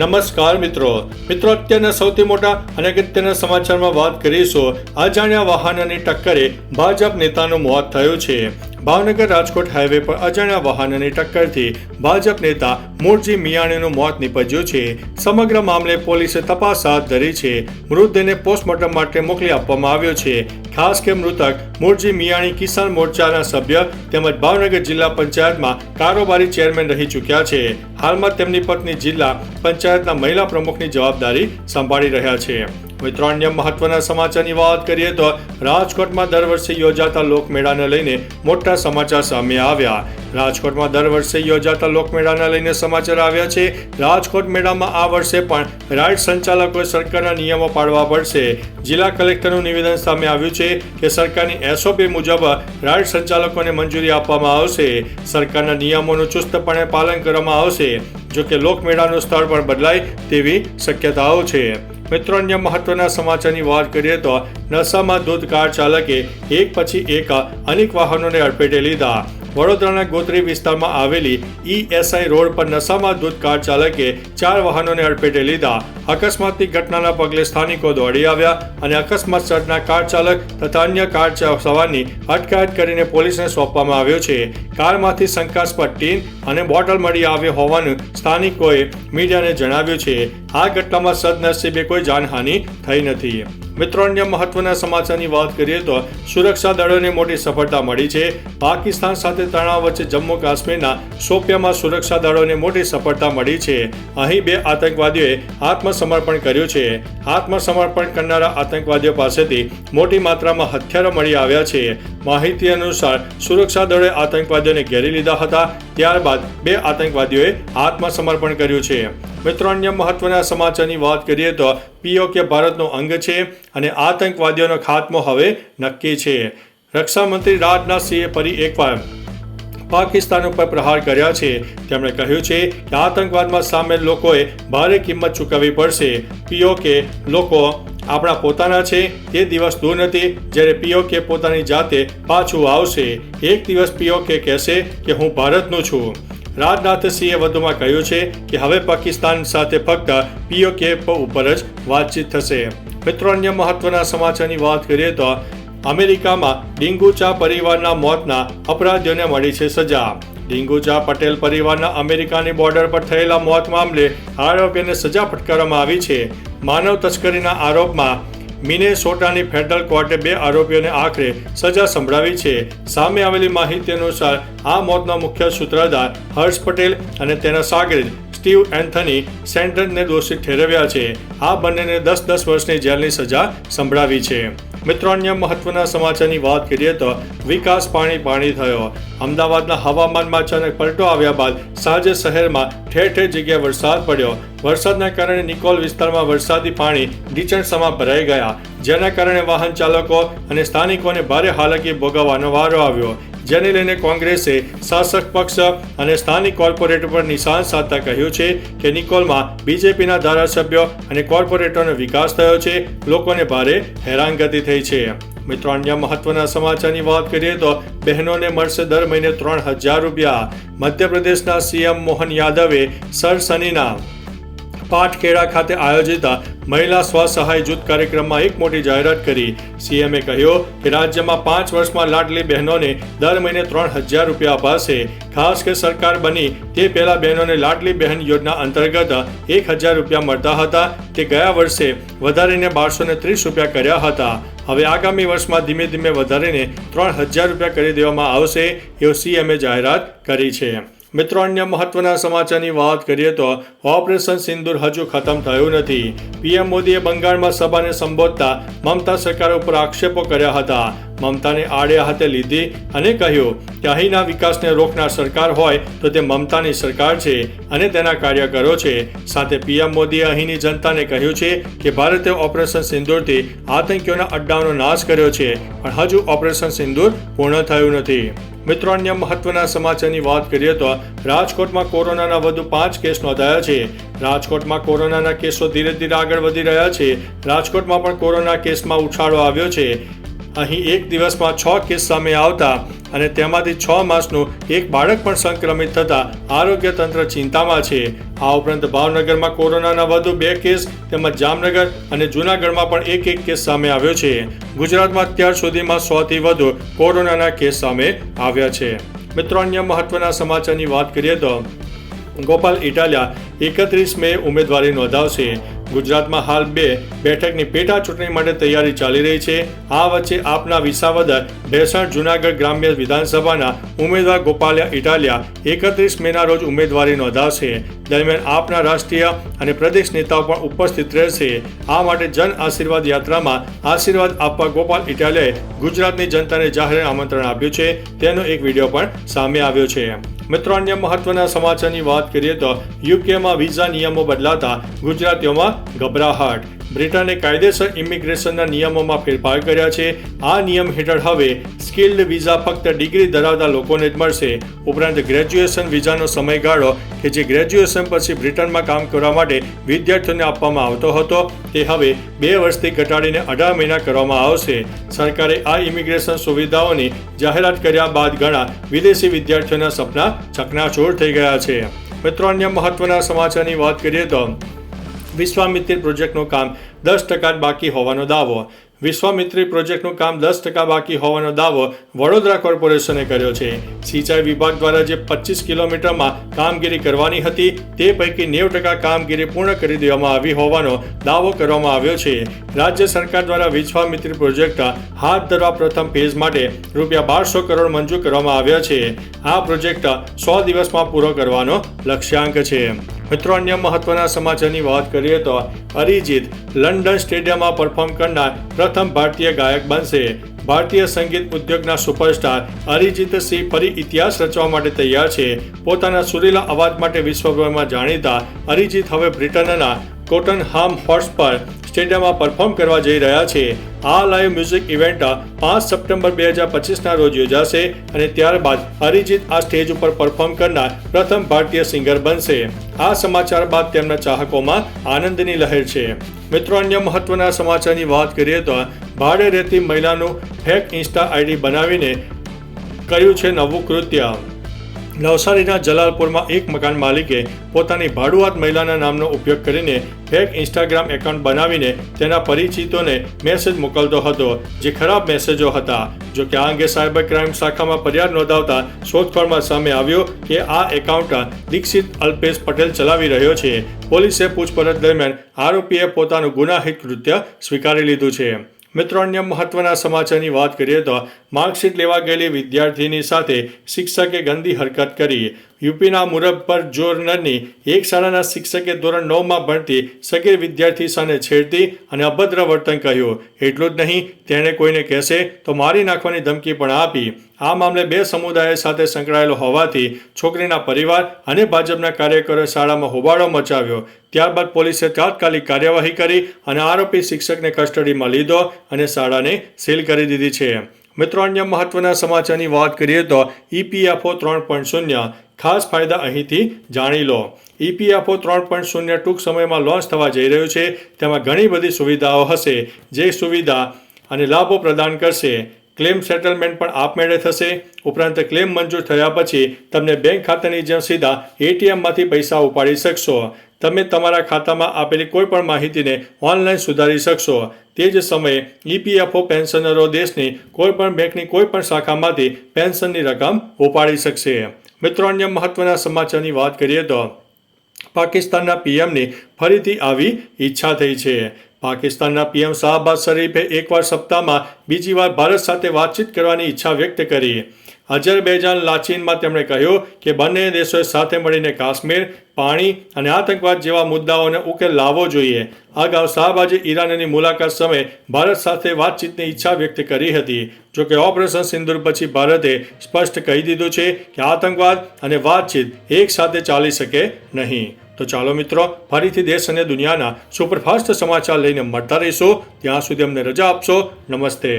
નમસ્કાર મિત્રો અત્યારના સૌથી મોટા અને અગત્યના સમાચારમાં વાત કરીશું। અજાણ્યા વાહનની ટક્કરે ભાજપ નેતાનું મોત થયું છે। ભાવનગર રાજકોટ હાઈવે પર અજાણ્યા વાહનની ટક્કરથી ભાજપ નેતા મૂળજી મિયાણીનું મોત નીપજ્યું છે। સમગ્ર મામલે પોલીસે તપાસ હાથ ધરી છે। મૃતદેહને પોસ્ટમોર્ટમ માટે મોકલી આપવામાં આવ્યો છે। ખાસ કે મૃતક મૂળજી મિયાણી કિસાન મોરચાના સભ્ય તેમજ ભાવનગર જિલ્લા પંચાયતમાં કારોબારી ચેરમેન રહી ચૂક્યા છે। હાલમાં તેમની પત્ની જિલ્લા પંચાયતના મહિલા પ્રમુખની જવાબદારી સંભાળી રહ્યા છે। મિત્રો અન્ય મહત્વના સમાચારની વાત કરીએ તો રાજકોટમાં દર વર્ષે યોજાતા લોકમેળાને લઈને મોટા સમાચાર સામે આવ્યા। રાજકોટમાં દર વર્ષે યોજાતા લોકમેળાને લઈને સમાચાર આવ્યા છે। રાજકોટ મેળામાં આ વર્ષે પણ રાઇડ સંચાલકોએ સરકારના નિયમો પાળવા પડશે। જિલ્લા કલેક્ટરનું નિવેદન સામે આવ્યું છે કે સરકારની SOP મુજબ રાઇડ સંચાલકોને મંજૂરી આપવામાં આવશે। સરકારના નિયમોનું ચુસ્તપણે પાલન કરવામાં આવશે। જોકે લોકમેળાનું સ્થળ પણ બદલાય તેવી શક્યતાઓ છે। મિત્રો અન્ય મહત્વના સમાચારની વાત કરીએ તો નશામાં ધૂત કાર ચાલકે એક પછી એક અનેક વાહનોને અડફેટે લીધા। વડોદરાના ગોત્રી વિસ્તારમાં આવેલી ESI રોડ પર નશામાં ધૂત કાર ચાલકે 4 વાહનોને અડફેટે લીધા। અકસ્માતની ઘટનાના પગલે સ્થાનિકો દોડી આવ્યા અને અકસ્માત સર્જનાર કાર ચાલક તથા અન્ય કાર સવારની અટકાયત કરીને પોલીસને સોંપવામાં આવ્યો છે। કારમાંથી શંકાસ્પદ ટીન અને બોટલ મળી આવ્યો હોવાનું સ્થાનિકોએ મીડિયાને જણાવ્યું છે। આ ઘટનામાં સદનસીબે કોઈ જાનહાનિ થઈ નથી। મિત્રો અન્ય મહત્વના સમાચારની વાત કરીએ તો સુરક્ષા દળોને મોટી સફળતા મળી છે। પાકિસ્તાન સાથે તણાવ વચ્ચે જમ્મુ કાશ્મીરના શોપિયામાં સુરક્ષા દળોને મોટી સફળતા મળી છે। અહીં 2 આતંકવાદીઓએ આત્મસમર્પણ કર્યું છે। આત્મસમર્પણ કરનારા આતંકવાદીઓ પાસેથી મોટી માત્રામાં હથિયારો મળી આવ્યા છે। માહિતી અનુસાર સુરક્ષા દળોએ આતંકવાદીઓને ઘેરી લીધા હતા। ત્યારબાદ 2 આતંકવાદીઓએ આત્મસમર્પણ કર્યું છે। મિત્રો અન્ય મહત્વના સમાચારની વાત કરીએ તો POK ભારતનો અંગ છે અને આતંકવાદીઓનો ખાત્મો હવે નક્કી છે। રક્ષામંત્રી રાજનાથસિંહે ફરી એકવાર પાકિસ્તાન ઉપર પ્રહાર કર્યા છે। તેમણે કહ્યું છે કે આતંકવાદમાં સામેલ લોકોએ ભારે કિંમત ચૂકવવી પડશે। POK લોકો આપણા પોતાના છે। તે દિવસ દૂર નથી જ્યારે POK પોતાની જાતે પાછું આવશે। એક દિવસ POK કહેશે કે હું ભારતનું છું। રાજનાથસિંહે વધુમાં કહ્યું છે કે હવે પાકિસ્તાન સાથે ફક્ત POK ઉપર જ વાતચીત થશે। મિત્રો અન્ય મહત્વના સમાચારની વાત કરીએ તો અમેરિકામાં ડિંગુચા પરિવારના મોતના અપરાધીઓને મળી છે સજા। ડિંગુચા પટેલ પરિવારના અમેરિકાની બોર્ડર પર થયેલા મોત મામલે આરોપીને સજા ફટકારવામાં આવી છે। માનવ તસ્કરીના આરોપમાં મિનેસોટાની ફેડરલ કોર્ટે 2 આરોપીઓને આખરે સજા સંભળાવી છે। સામે આવેલી માહિતી અનુસાર આ મોતનો મુખ્ય સૂત્રધાર હર્ષ પટેલ અને તેના શાગિર્દ સ્ટીવ એન્થની સેન્ટનને દોષિત ઠેરવ્યા છે। આ બંનેને 10-10 વર્ષની જેલની સજા સંભળાવી છે। મિત્રો અન્ય મહત્વના સમાચારની વાત કરીએ તો વિકાસ પાણી થયો। અમદાવાદના હવામાનમાં અચાનક પલટો આવ્યા બાદ સાંજે શહેરમાં ઠેર જગ્યાએ વરસાદ પડ્યો। વરસાદના કારણે નિકોલ વિસ્તારમાં વરસાદી પાણી ઢીચણસમાં ભરાઈ ગયા, જેના કારણે વાહન ચાલકો અને સ્થાનિકોને ભારે હાલાકી ભોગવવાનો વારો આવ્યો। જેને લઈને કોંગ્રેસે શાસક પક્ષ અને સ્થાનિક કોર્પોરેટર પર નિશાન સાધતા કહ્યું છે કે નિકોલમાં BJPના ધારાસભ્યો અને કોર્પોરેટરનો વિકાસ થયો છે। લોકોને ભારે હેરાનગતિ થઈ છે। મિત્રો અન્ય મહત્વના સમાચારની વાત કરીએ તો બહેનોને મળશે દર મહિને 3000 રૂપિયા। મધ્યપ્રદેશના CM મોહન યાદવે સરસનીના પાટખેડા ખાતે આયોજિત મહિલા સ્વસહાય જૂથ કાર્યક્રમમાં એક મોટી જાહેરાત કરી। CMએ કહ્યું કે રાજ્યમાં 5 વર્ષમાં લાડલી બહેનોને દર મહિને 3000 રૂપિયા અપાશે। ખાસ કે સરકાર બની તે પહેલા બહેનોને લાડલી બહેન યોજના અંતર્ગત 1000 રૂપિયા મળતા હતા। તે ગયા વર્ષે વધારીને 1230 રૂપિયા કર્યા હતા। હવે આગામી વર્ષમાં ધીમે ધીમે વધારીને 3000 રૂપિયા કરી દેવામાં આવશે એવું CMએ જાહેરાત કરી છે। મિત્રો અન્ય મહત્વના સમાચારની વાત કરીએ તો ઓપરેશન સિંદૂર હજુ ખતમ થયું નથી। PM મોદીએ બંગાળમાં સભાને સંબોધતા મમતા સરકાર ઉપર આક્ષેપો કર્યા હતા। મમતાને આડે હાથે લીધી અને કહ્યું કે અહીંના વિકાસને રોકનાર સરકાર હોય તો તે મમતાની સરકાર છે અને તેના કાર્યકરો છે। સાથે PM મોદીએ અહીંની જનતાને કહ્યું છે કે ભારતે ઓપરેશન સિંદૂરથી આતંકીઓના અડ્ડાઓનો નાશ કર્યો છે, પણ હજુ ઓપરેશન સિંદૂર પૂર્ણ થયું નથી। મિત્રો અન્ય મહત્વના સમાચારની વાત કરીએ તો રાજકોટમાં કોરોનાના વધુ 5 કેસ નોંધાયા છે। રાજકોટમાં કોરોનાના કેસો ધીરે ધીરે આગળ વધી રહ્યા છે। રાજકોટમાં પણ કોરોના કેસમાં ઉછાળો આવ્યો છે। અહીં એક દિવસમાં 6 કેસ સામે આવતા અને તેમાંથી 6 માસનું એક બાળક પણ સંક્રમિત થતા આરોગ્ય તંત્ર ચિંતામાં છે. આ ઉપરાંત ભાવનગરમાં કોરોનાના વધુ 2 કેસ તેમજ જામનગર અને જૂનાગઢમાં પણ એક કેસ સામે આવ્યો છે. ગુજરાતમાં અત્યાર સુધીમાં 100થી વધુ કોરોનાના કેસ સામે આવ્યા છે. મિત્રો, અન્ય મહત્વના સમાચારની વાત કરીએ તો ગોપાલ ઇટાલિયા 31 મે ઉમેદવારી નોંધાવશે. ગુજરાતમાં હાલ 2 બેઠકની પેટા ચૂંટણી માટે તૈયારી ચાલી રહી છે. આ વચ્ચે આપના વિસાવદર, ભેસાણ, જૂનાગઢ ગ્રામ્ય વિધાનસભાના ઉમેદવાર ગોપાલ ઇટાલિયા 31 મેના રોજ ઉમેદવારી નોંધાવશે. દરમિયાન આપના રાષ્ટ્રીય અને પ્રદેશ નેતાઓ પણ ઉપસ્થિત રહેશે. આ માટે જન આશીર્વાદ યાત્રામાં આશીર્વાદ આપવા ગોપાલ ઇટાલિયાએ ગુજરાતની જનતાને જાહેર આમંત્રણ આપ્યું છે. તેનો એક વિડીયો પણ સામે આવ્યો છે. મિત્રો, અન્ય મહત્વના સમાચારની વાત કરીએ તો યુકેમાં વિઝા નિયમો બદલાતા ગુજરાતીઓમાં ગભરાહટ. બ્રિટને કાયદેસર ઇમિગ્રેશનના નિયમોમાં ફેરફાર કર્યા છે. આ નિયમ હેઠળ હવે સ્કિલ્ડ વિઝા ફક્ત ડિગ્રી ધરાવતા લોકોને જ મળશે. ઉપરાંત ગ્રેજ્યુએશન વિઝાનો સમયગાળો કે જે ગ્રેજ્યુએશન પછી બ્રિટનમાં કામ કરવા માટે વિદ્યાર્થીઓને આપવામાં આવતો હતો તે હવે 2 વર્ષથી ઘટાડીને 18 મહિના કરવામાં આવશે. સરકારે આ ઇમિગ્રેશન સુવિધાઓની જાહેરાત કર્યા બાદ ઘણા વિદેશી વિદ્યાર્થીઓના સપના ચકનાચૂર થઈ ગયા છે. મિત્રો, અન્ય મહત્વના સમાચારની વાત કરીએ તો વિશ્વામિત્રી પ્રોજેક્ટનું કામ 10% બાકી હોવાનો દાવો. વિશ્વામિત્રી પ્રોજેક્ટનું કામ 10% બાકી હોવાનો દાવો વડોદરા કોર્પોરેશને કર્યો છે. સિંચાઈ વિભાગ દ્વારા જે 25 કિલોમીટરમાં કામગીરી કરવાની હતી તે પૈકી 90% કામગીરી પૂર્ણ કરી દેવામાં આવી હોવાનો દાવો કરવામાં આવ્યો છે. રાજ્ય સરકાર દ્વારા વિશ્વામિત્રી પ્રોજેક્ટ હાથ ધરવા પ્રથમ ફેઝ માટે ₹1200 કરોડ મંજૂર કરવામાં આવ્યા છે. આ પ્રોજેક્ટ 100 દિવસમાં પૂરો કરવાનો લક્ષ્યાંક છે. મિત્રો, અન્ય મહત્વના સમાચારની વાત કરીએ તો અરિજીત લંડન સ્ટેડિયમમાં પરફોર્મ કરનાર પ્રથમ ભારતીય ગાયક બનશે. ભારતીય સંગીત ઉદ્યોગના સુપરસ્ટાર અરિજીત સિંહ ફરી ઇતિહાસ રચવા માટે તૈયાર છે. પોતાના સુરીલા અવાજ માટે વિશ્વભરમાં જાણીતા અરિજીત હવે બ્રિટનના ટોટનહામ હોટસ્પર સ્ટેડિયમમાં પરફોર્મ કરવા જઈ રહ્યા છે. આ લાઈવ મ્યુઝિક ઇવેન્ટ 5 સપ્ટેમ્બર 2025ના રોજ યોજાશે અને ત્યારબાદ અરિજીત આ સ્ટેજ ઉપર પરફોર્મ કરનાર પ્રથમ ભારતીય સિંગર બનશે. આ સમાચાર બાદ તેમના ચાહકોમાં આનંદની લહેર છે. મિત્રો, અન્ય મહત્વના સમાચારની વાત કરીએ તો ભાડે રહેતી મહિલાનું ફેક ઇન્સ્ટા આઈડી બનાવીને કર્યું છે નવું કૃત્ય. નવસારીના જલાલપુરમાં એક મકાન માલિકે પોતાની ભાડુઆત મહિલાના નામનો ઉપયોગ કરીને ફેક ઇન્સ્ટાગ્રામ એકાઉન્ટ બનાવીને તેના પરિચિતોને મેસેજ મોકલતો હતો જે ખરાબ મેસેજો હતા. જો કે આ અંગે સાયબર ક્રાઇમ શાખામાં ફરિયાદ નોંધાવતા શોધખોળમાં સામે આવ્યો કે આ એકાઉન્ટ દીક્ષિત અલ્પેશ પટેલ ચલાવી રહ્યો છે. પોલીસે પૂછપરછ દરમિયાન આરોપીએ પોતાનું ગુનાહિત કૃત્ય સ્વીકારી લીધું છે. મિત્રો, અન્ય મહત્વના સમાચારની વાત કરીએ તો માર્કશીટ લેવા ગયેલી વિદ્યાર્થીની સાથે શિક્ષકે ગંદી હરકત કરી. યુપીના મુઝફ્ફરજોરની એક શાળાના શિક્ષકે ધોરણ 9માં ભણતી સગીર વિદ્યાર્થી સાથે છેડતી અને અભદ્ર વર્તન કર્યું. એટલું જ નહીં, તેણે કોઈને કહેશે તો મારી નાખવાની ધમકી પણ આપી. આ મામલે 2 સમુદાય સાથે સંકળાયેલો હોવાથી છોકરીના પરિવાર અને ભાજપના કાર્યકરોએ શાળામાં હોબાળો મચાવ્યો. ત્યારબાદ પોલીસે તાત્કાલિક કાર્યવાહી કરી અને આરોપી શિક્ષકને કસ્ટડીમાં લીધો અને શાળાને સીલ કરી દીધી છે. મિત્રો, અન્ય મહત્વના સમાચારની વાત કરીએ તો EPFO 3.0 ખાસ ફાયદા અહીંથી જાણી લો. EPFO 3.0 ટૂંક સમયમાં લોન્ચ થવા જઈ રહ્યું છે. તેમાં ઘણી બધી સુવિધાઓ હશે જે સુવિધા અને લાભો પ્રદાન કરશે. ક્લેમ સેટલમેન્ટ પણ આપમેળે થશે. ઉપરાંત ક્લેમ મંજૂર થયા પછી તમને બેંક ખાતાની જેમ સીધા ATMમાંથી પૈસા ઉપાડી શકશો. તમે તમારા ખાતામાં આપેલી કોઈ પણ માહિતીને ઓનલાઈન સુધારી શકશો. તે જ સમયે EPFO પેન્શનરો દેશની કોઈ પણ બેંકની કોઈ પણ શાખામાંથી પેન્શનની રકમ ઉપાડી શકશે. મિત્રો, અન્ય મહત્વના સમાચારની વાત કરીએ તો પાકિસ્તાનના પીએમની ફરીથી આવી ઈચ્છા થઈ છે. પાકિસ્તાનના પીએમ શાહબાઝ શરીફે એકવાર સપ્તાહમાં બીજી વાર ભારત સાથે વાતચીત કરવાની ઈચ્છા વ્યક્ત કરી. અઝરબૈજાન લાચીનમાં તેમણે કહ્યું કે બંને દેશોએ સાથે મળીને કાશ્મીર, પાણી અને આતંકવાદ જેવા મુદ્દાઓને ઉકેલ લાવવો જોઈએ. અગાઉ શાહબાઝે ઈરાનની મુલાકાત સમયે ભારત સાથે વાતચીતની ઈચ્છા વ્યક્ત કરી હતી. જોકે ઓપરેશન સિંદૂર પછી ભારતે સ્પષ્ટ કહી દીધું છે કે આતંકવાદ અને વાતચીત એક સાથે ચાલી શકે નહીં. તો ચાલો મિત્રો, ફરીથી દેશ અને દુનિયાના સુપરફાસ્ટ સમાચાર લઈને મળતા રહીશું. ત્યાં સુધી અમને રજા આપશો. નમસ્તે.